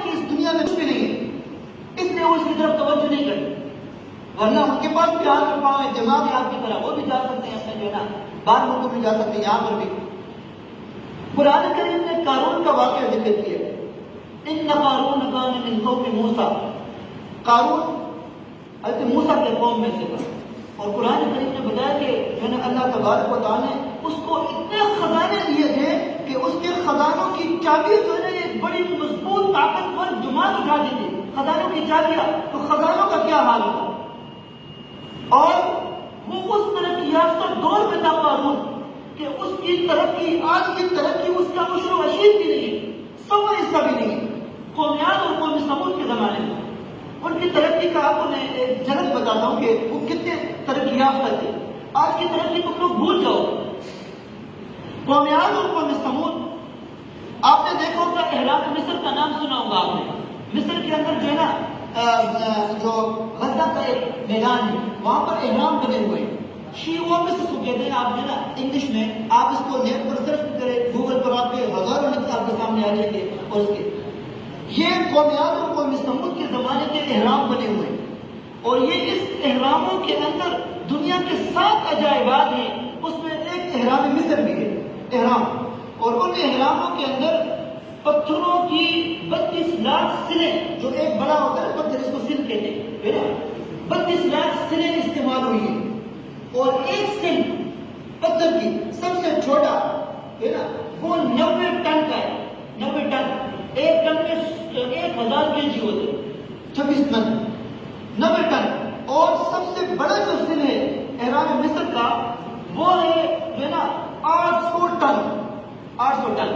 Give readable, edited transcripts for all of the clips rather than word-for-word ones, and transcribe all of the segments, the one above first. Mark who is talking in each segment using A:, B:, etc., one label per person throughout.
A: کہ اس دنیا میں کچھ بھی نہیں ہے، اس لیے وہ اس کی طرف توجہ نہیں کرتے، ورنہ ان کے پاس بھی ہاتھ اور پاؤں ہے، دماغ ہے آپ کی طرح، وہ بھی جا سکتے ہیں اپنے جو ہے نا باہر ملکوں میں جا سکتے ہیں، یہاں پر بھی۔ قرآن کریم نے قارون کا واقعہ ذکر کیا، ان قارون کان من قوم موسیٰ، قارون حضرت موسیٰ کے قوم میں سے تھا، اور قرآن کریم نے بتایا کہ جو ہے نا اللہ تبارک و تعالیٰ نے اس کو اتنے خزانے دیے تھے کہ اس کے خزانوں کی چابی جو ہے نا ایک بڑی مضبوط طاقتور جماعت اٹھا دی تھی، خزانوں کی چابیاں، تو خزانوں کا کیا حال ہوگا؟ اور وہ اس ترقی یافتہ دور میں تھا قارون کہ اس کی ترقی، آج کی ترقی اس کا عشر و عشیر بھی نہیں ہے، سوا حصہ بھی نہیں ہے۔ قوم عاد اور قوم ثمود کے زمانے میں ان کی ترقی کا آپ کو میں ایک جھلک بتاتا ہوں کہ وہ کتنے ترقی یافتہ تھے۔ آج کی ترقی تم لوگ بھول جاؤ۔ قوم عاد اور قوم ثمود، آپ نے دیکھا ہوگا احرام مصر کا نام سنا ہوگا آپ نے، مصر کے اندر جو ہے نا جو غزہ کا ایک میدان ہے، وہاں پر احرام بنے ہوئے ہیں، شیعوں میں سے کہتے ہیں، آپ جو ہے نا انگلش میں آپ اس کو نیٹ پر سرچ کریں، گوگل پر آپ کے ہزاروں نقص آپ کے سامنے آ جائیں گے، اور اس کے یہ قوم عاد اور قوم ثمود کے زمانے کے احرام بنے ہوئے ہیں، اور یہ اس احراموں کے اندر دنیا کے 7 عجائبات ہیں، اس میں ایک احرام مصر بھی ہے احرام، اور ان احراموں کے اندر پتھروں کی 32 لاکھ سلیں، جو ایک بڑا ہوتا ہے پتھر، اس کو سل کہتے ہیں، 32 لاکھ سلیں استعمال ہوئی ہیں، اور ایک سل پتھر کی سب سے چھوٹا ہے نا وہ 90 ٹن کا ہے، 90 ٹن، ایک ٹن میں 1000 kg ہوتے ہیں، 26 من، 90 ٹن، اور سب سے بڑا جو سل ہے احرام مصر کا وہ ہے جو ہے نا 800 ٹن، 800 ٹن۔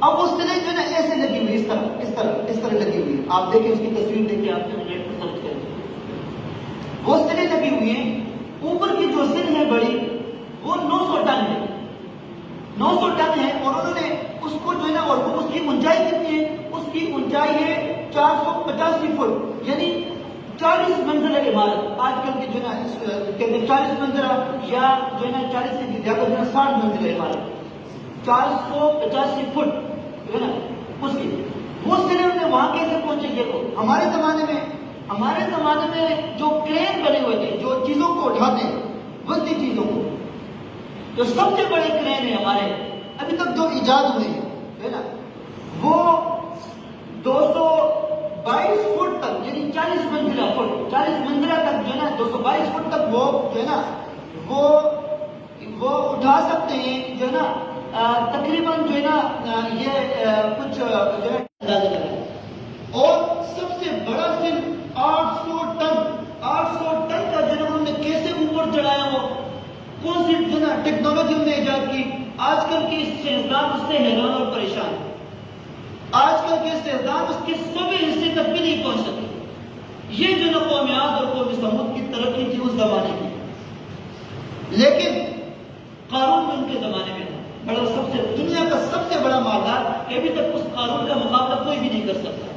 A: اب وہ سلیں جو ہے نا ایسے لگی ہوئی، اس طرح لگی ہوئی، آپ دیکھیں اس کی تصویر دیکھیں، آپ نے نیٹ پر سرچ کریں، وہ سلیں لگی ہوئی ہیں، اوپر کی جو سل ہے بڑی وہ 900 ٹن ہے، 900 ٹن ہے، اور انہوں نے اس کو جو ہے نا، اور اس کی اونچائی کتنی ہے؟ اس کی اونچائی ہے 485 فٹ، یعنی 40 منزلہ عمارت۔ آج کل کی جو ہے نا کہتے ہیں 40 منزلہ، یا جو ہے نا 40 سے بھی زیادہ جو ہے 60 منزلہ عمارت، 485 فٹ جو ہے نا اس کی، وہ سلیں نے وہاں کیسے پہنچے؟ دیکھو ہمارے زمانے میں جو کرین بنے ہوئے تھے، جو چیزوں کو اٹھاتے ہیں، وزنی چیزوں کو، جو سب سے بڑے کرین ہیں ہمارے ابھی تک جو ایجاد ہوئے ہیں ہے نا، وہ 222 فٹ تک، یعنی 40 منزلہ فٹ، 40 منزلہ تک جو ہے نا 222 فٹ تک وہ جو ہے نا وہ اٹھا سکتے ہیں، جو ہے نا تقریباً جو ہے نا یہ کچھ جو ہے اندازہ لگا، اور سب سے بڑا سل 800 ٹن کا جو ہے نا انہوں نے کیسے اوپر چڑھایا، وہ کون سی جو ہے نا ٹیکنالوجی نے ایجاد کی۔ آج کل کے سائنسدان اس سے حیران اور پریشان، آج کل کے سائنسدان اس کے 100ویں حصے تک بھی نہیں پہنچ سکے۔ یہ جو ہے نا قوم عاد اور قوم ثمود کی ترقی تھی اس زمانے کی، لیکن قارون بھی ان کے زمانے میں تھا، بڑا دنیا کا سب سے بڑا مالدار، کہ ابھی تک اس قارون کا مقابلہ کوئی بھی نہیں کر سکتا۔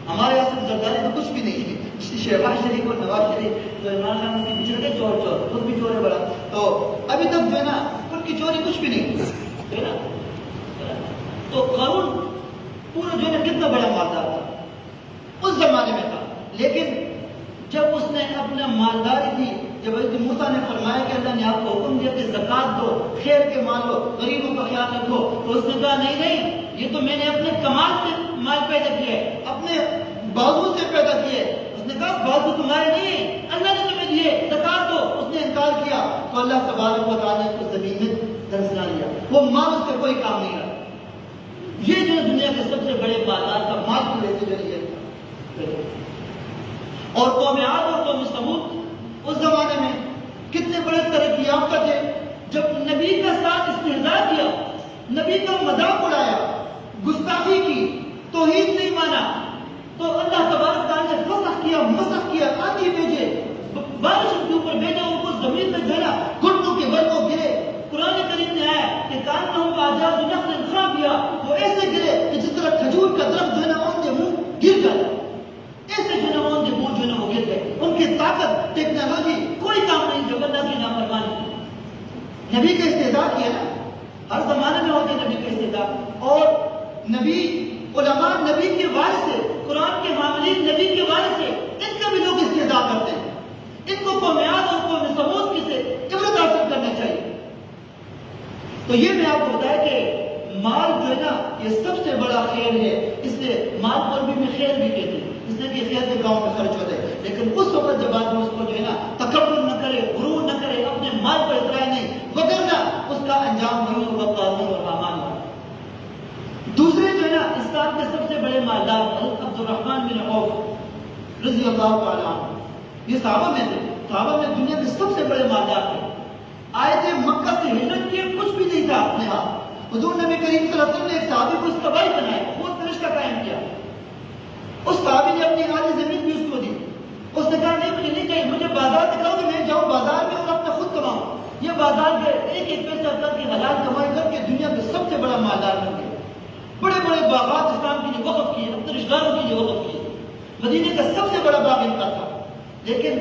A: ہمارے اصل زرداری تو کچھ بھی نہیں ہے، شہباز شریف اور نواز شریف جو عمران خان کے پچھڑے تھے، چور خود بھی چور ہے بڑا، تو ابھی تک جو ہے نا ان کی چوری کچھ بھی نہیں ہے نا۔ تو قارون پورا جو ہے نا کتنا بڑا مالدار تھا اس زمانے میں تھا، لیکن جب اس نے اپنا مالداری تھی، جب حضرت موسیٰ نے فرمایا کہ اللہ نے آپ کو حکم دیا کہ زکوٰۃ دو، خیر کے مال دو، غریبوں کا خیال رکھو، تو اس نے کہا نہیں، یہ تو میں نے اپنے کمال سے مال پیدا کیا ہے، اپنے بازو سے پیدا کیا ہے۔ اس نے کہا بازو تمہارے نہیں ہے، اللہ نے تمہیں دیے، زکوٰۃ دو۔ اس نے انکار کیا تو اللہ تبارک و تعالیٰ نے اس زمین میں دھنسنا لیا، وہ مال اس کا کوئی کام نہیں رہا۔ یہ جو دنیا کے سب سے بڑے مالدار کا مال کی وجہ سے جو ہے، اور قوم عاد اور قوم ثمود اس زمانے میں کتنے بڑے ترقی یافتہ تھے۔ جب نبی کا ساتھ استہزاء کیا، نبی کا مذاق اڑایا، گستاخی کی، توحید نہیں مانا، تو اللہ تبارک تعالیٰ نے مسخ کیا، آندھی بھیجے، بارش ان کے اوپر بھیجا، ان کو زمین میں جو ہے نا گھٹنوں کے بل کو گرے۔ قرآن کریم نے آیا کہ کانہم اعجاز نخل خاویہ، وہ ایسے گرے کہ جس طرح کھجور کا درخت جو ہے نا ان کے منہ گر جاتا، ایسے جو ہے نا ان کے منہ جو ہے نا وہ گر گئے۔ ان کی طاقت، ٹیکنالوجی کوئی کام نہیں، جو اللہ کی نافرمانی۔ نبی کا استہزاء کیا نا، ہر زمانے میں ہوتے نبی کا استہزاء، اور نبی علماء نبی کے وارث سے، قرآن کے حاملین نبی کے وارث سے، ان کا بھی لوگ استہزاء کرتے ہیں. ان کو قوم عاد اور قوم ثمود کی سے عبرت حاصل کرنا چاہیے. تو یہ میں آپ کو بتایا کہ مال جو ہے نا یہ سب سے بڑا خیر ہے. اس لیے مال کو عربی میں خیر بھی کہتے ہیں، اس لیے کہ خیر کے کاموں میں خرچ ہوتا ہے. لیکن اس وقت جب آدمی اس کو جو ہے نا تکبر نہ کرے، غرور نہ کرے، اپنے مال پر اطراع نہیں، وگرنہ اس کا انجام وہی ہوگا قارون اور حامان ہوگا. دوسرے جو ہے نا اسلام کے سب سے بڑے مالدار حضرت عبد الرحمن بن عوف رضی اللہ تعالیٰ عنہ، یہ صحابہ میں تھے، صحابہ میں دنیا کے سب سے بڑے مالدار تھے. آئے تھے مکہ سے ہجرت کیے، کچھ بھی نہیں تھا اپنے ہاتھ. حضور نبی کریم صلی اللہ علیہ وسلم نے ایک صحابی کو استبائی بنایا، خود رشتہ قائم کیا. اس صحابی نے اپنی آدھی زمین بھی اس کو دی. اس نے کہا نہیں مجھے نہیں چاہیے، مجھے بازار دکھاؤ کہ میں جاؤں بازار میں اور اپنا خود کماؤں. یہ بازار گئے، ایک ایک پیسہ کر کے حلال کمائی کر کے دنیا کے سب سے بڑا مالدار بن گئے. بڑے بڑے باغات اسلام کے لیے وقف کیے، اپنے رشتہ داروں کے لیے وقف کیے. مدینے کا سب سے بڑا باغ ان کا تھا. لیکن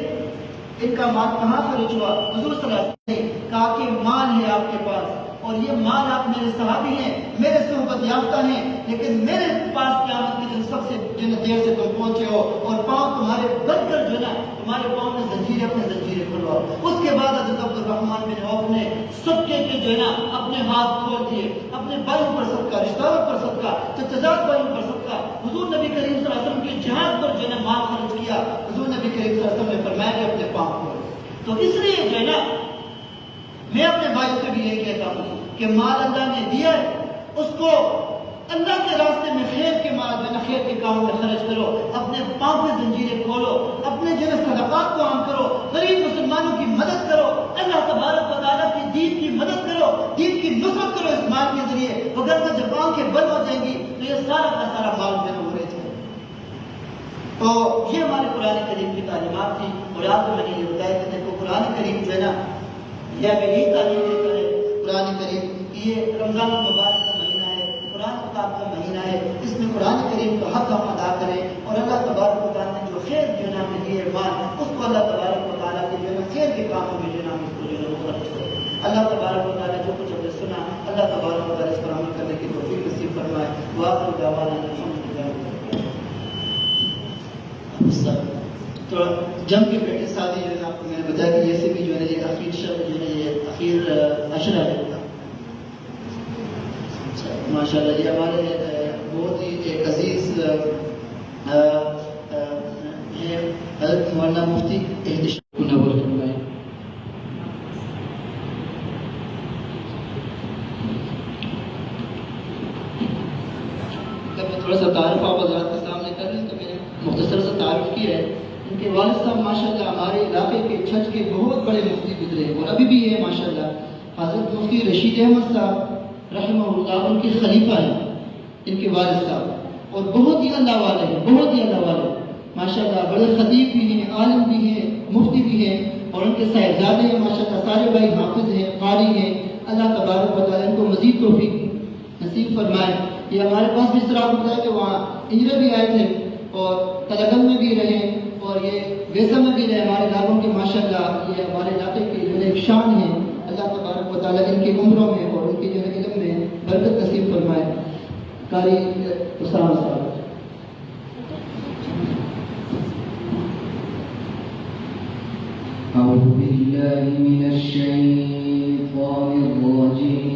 A: ان کا مال کہاں خرچ ہوا؟ حضور صلی اللہ علیہ وسلم نے کہا کہ مال ہے آپ کے پاس، اور یہ مال آپ میرے صحابی ہیں، میرے صحبت یافتہ ہیں، لیکن میرے پاس قیامت کے دن سب سے دیر سے تم پہنچے ہو اور پاؤں تمہارے بند کر جو ہے نا تمہارے پاؤں میں زنجیریں، اپنے زنجیریں کھلواؤ. اس کے بعد حضرت عبد الرحمن بن عوف نے صدقے کے جو ہے نا اپنے ہاتھ کھول دیے، اپنے بھائیوں پر صدقہ، رشتہ داروں پر صدقہ، چچزاد بھائیوں پر صدقہ. حضور نبی کریم صلی اللہ علیہ وسلم کے جہاد پر جو ہے نا مال خرچ کیا. حضور نبی کریم صلی اللہ علیہ وسلم نے فرمایا کہ اپنے پاؤں کھول. تو اس لیے جو ہے نا میں اپنے بھائیوں سے بھی یہی کہتا ہوں کہ مال اللہ نے دیا ہے، اس کو اللہ کے راستے میں خیر کے مال جو ہے نا خیر کے کاموں میں خرچ کرو. اپنے پاؤں میں زنجیریں کھولو، اپنے جو ہے صدقات کو عام کرو، غریب مسلمانوں کی مدد کرو، اللہ تبارک و تعالیٰ کی دین کی مدد کرو، دین کی نصرت کرو اس مال کے ذریعے. وگرنہ جب آنکھیں بند ہو جائیں گی تو یہ سارا کا سارا مال جو ہے وہ رہ جائے. تو یہ ہمارے قرآن کریم کی تعلیمات تھی. اور آپ کو میں نے یہ بتایا کہ دیکھو قرآن کریم جو ہے نا یہ ہمیں یہی تعلیم دیتا ہے. قرآن کریم یہ رمضان المبارک کا مہینہ ہے، قرآن کتاب کا مہینہ ہے، اس میں قرآن کریم کا حق ہم ادا کریں. اور اللہ تبارک و تعالیٰ نے جو خیر جو ہے نا ہمیں دیے مال، اس کو اللہ تبارک و تعالیٰ کے جو ہے نا خیر کے کاموں میں جو ہے نا اس کو جو ہے وہ خرچ کریں. اللہ تبارک و تعالیٰ جو کچھ ہم نے سنا، اللہ تبارک و تعالیٰ اس پر عمل کرنے کی توفیق نصیب فرمائے. وآخر دعوانا الحمدللہ. تو جنگ کے پہلے ساتھی جو ہے آپ کو میں نے بتایا کہ ایسے بھی جو ہے یہ اخیر شب جو ہے یہ اخیر عشرہ ہے. ماشاء اللہ یہ ہمارے بہت ہی ایک عزیز حضرت مولانا مفتی احتشام منور فرمائے. تھوڑا سا تعارف آپ حضرات کے سامنے کر رہے ہیں تو میں نے مختصر سے تعارف کیا ہے. ان کے والد صاحب ماشاءاللہ ہمارے علاقے کے چھچ کے بہت بڑے مفتی گزرے اور ابھی بھی ہے ماشاءاللہ. حضرت مفتی رشید احمد صاحب رحمہ اللہ ان کے خلیفہ ہیں ان کے والد صاحب، اور بہت ہی اللہ والے ہیں، بہت ہی اللہ والے ماشاءاللہ. بڑے خطیب بھی ہیں، عالم بھی ہیں، مفتی بھی ہیں، اور ان کے صاحبزادے ہیں ماشاءاللہ. سارے بھائی حافظ ہیں، قاری ہیں. اللہ تبارک و تعالیٰ ان کو مزید توفیق نصیب فرمائے. یہ ہمارے پاس بھی اس طرح ہوتا ہے کہ وہاں انجرے بھی آئے تھے اور تلگن میں بھی رہے اور یہ ویسا میں بھی رہے ہمارے علاقوں کے. ماشاءاللہ یہ ہمارے علاقے کی جو ایک شان ہے. اللہ تبارک و تعالیٰ ان کی عمروں میں اور ان کی جو علم میں برکت نصیب فرمائے. قاری اسامہ صاحب.
B: أعوذ بالله من الشيطان الرجيم.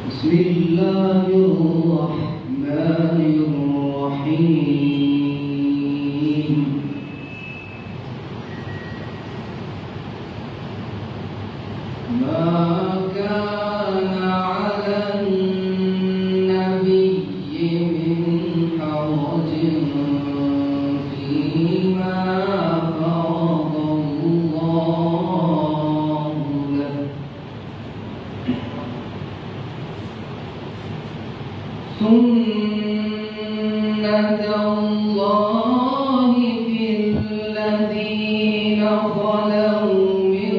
B: بسم الله الرحمن الرحيم. ما كان على النبي من حرج فيما فرض الله له سنة الله في الذين خلوا من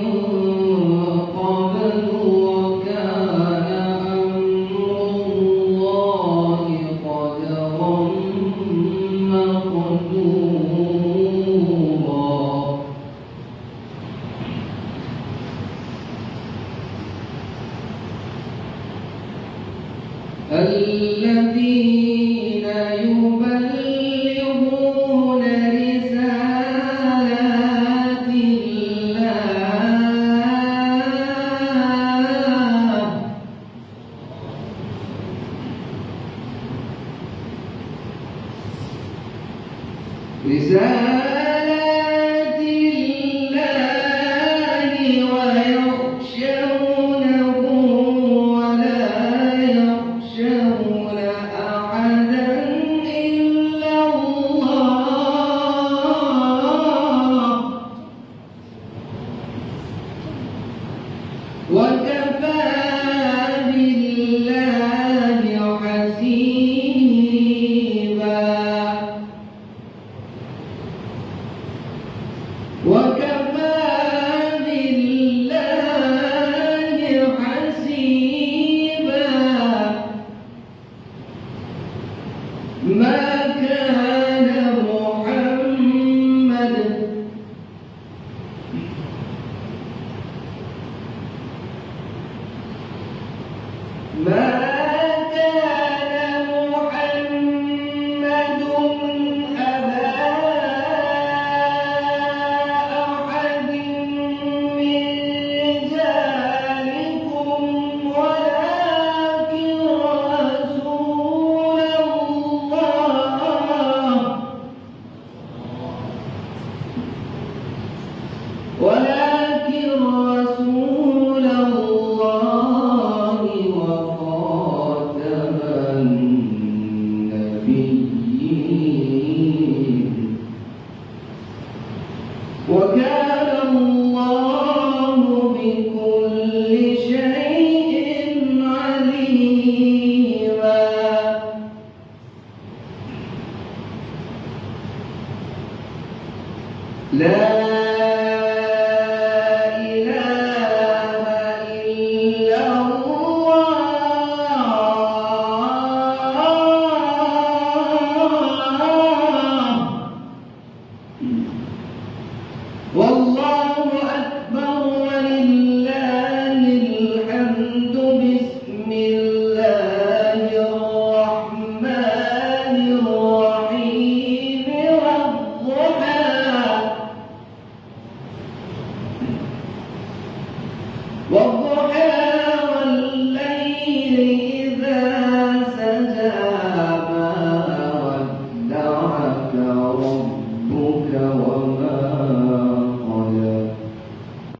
B: قبل وكان أمر الله قدرا مقدورا. الذين يبلغون رسالات الله ويخشونه ولا يخشون أحدا إلا الله وكفى بالله حسيبا وكفى بالله حسيبا ما كان محمد أبا أحد من رجالكم ولكن رسول الله وخاتم النبيين وكان الله بكل شيء عليما لا